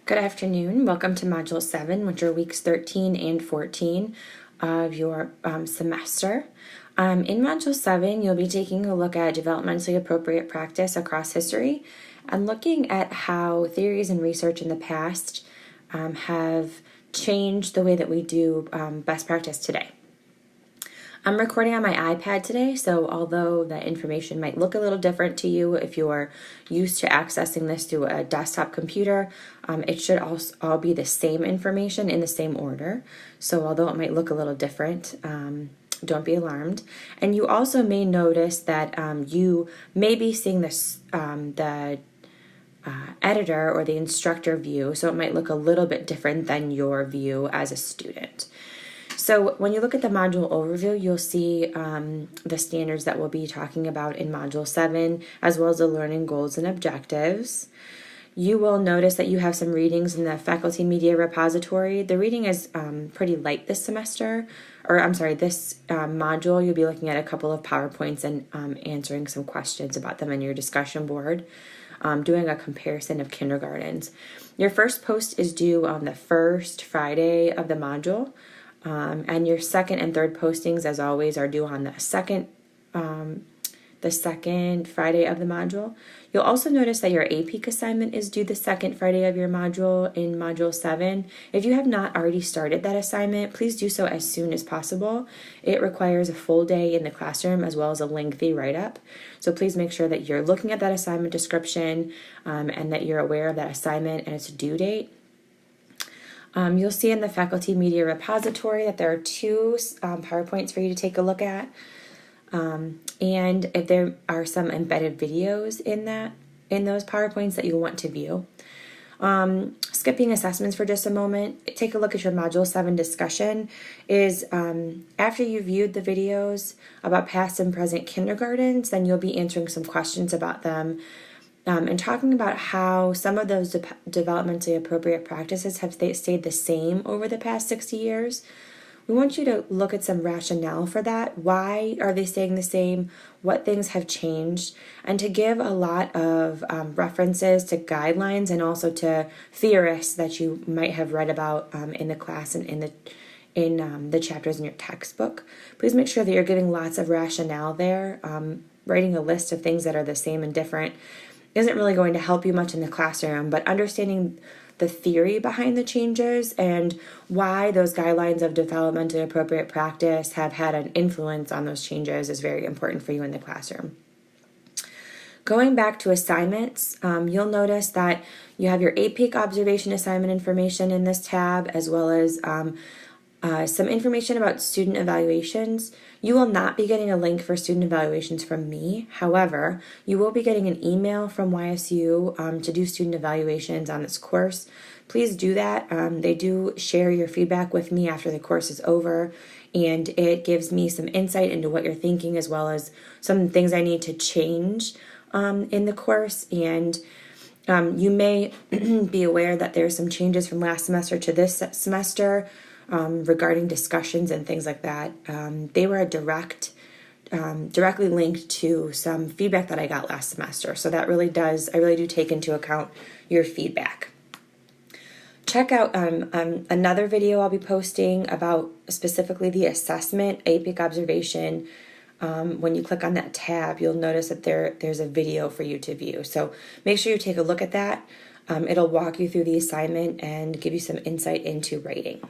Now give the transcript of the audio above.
Good afternoon. Welcome to Module 7, which are weeks 13 and 14 of your semester. In Module 7, you'll be taking a look at developmentally appropriate practice across history and looking at how theories and research in the past have changed the way that we do best practice today. I'm recording on my iPad today, so although the information might look a little different to you if you're used to accessing this through a desktop computer, it should also all be the same information in the same order. So although it might look a little different, don't be alarmed. And you also may notice that you may be seeing this the editor or the instructor view, so it might look a little bit different than your view as a student. So when you look at the module overview, you'll see the standards that we'll be talking about in Module 7, as well as the learning goals and objectives. You will notice that you have some readings in the faculty media repository. The reading is pretty light this semester, this module. You'll be looking at a couple of PowerPoints and answering some questions about them in your discussion board, doing a comparison of kindergartens. Your first post is due on the first Friday of the module. And your second and third postings, as always, are due on the second Friday of the module. You'll also notice that your APEAK assignment is due the second Friday of your module in Module 7. If you have not already started that assignment, please do so as soon as possible. It requires a full day in the classroom as well as a lengthy write-up. So please make sure that you're looking at that assignment description and that you're aware of that assignment and its due date. You'll see in the faculty media repository that there are two PowerPoints for you to take a look at. And if there are some embedded videos in those PowerPoints that you'll want to view. Skipping assessments for just a moment, take a look at your Module 7 discussion. After you've viewed the videos about past and present kindergartens, then you'll be answering some questions about them. And talking about how some of those developmentally appropriate practices have stayed the same over the past 60 years. We want you to look at some rationale for that. Why are they staying the same? What things have changed? And to give a lot of references to guidelines and also to theorists that you might have read about in the class and in the chapters in your textbook. Please make sure that you're giving lots of rationale there. Writing a list of things that are the same and different isn't really going to help you much in the classroom, but understanding the theory behind the changes and why those guidelines of developmentally appropriate practice have had an influence on those changes is very important for you in the classroom. Going back to assignments, you'll notice that you have your APEAK observation assignment information in this tab, as well as some information about student evaluations. You will not be getting a link for student evaluations from me. However, you will be getting an email from YSU to do student evaluations on this course. Please do that. They do share your feedback with me after the course is over, and it gives me some insight into what you're thinking, as well as some things I need to change in the course. And you may be aware that there's some changes from last semester to this semester. Regarding discussions and things like that. They were directly linked to some feedback that I got last semester. So that I really do take into account your feedback. Check out another video I'll be posting about specifically the assessment, APEAK observation. When you click on that tab, you'll notice that there's a video for you to view. So make sure you take a look at that. It'll walk you through the assignment and give you some insight into writing.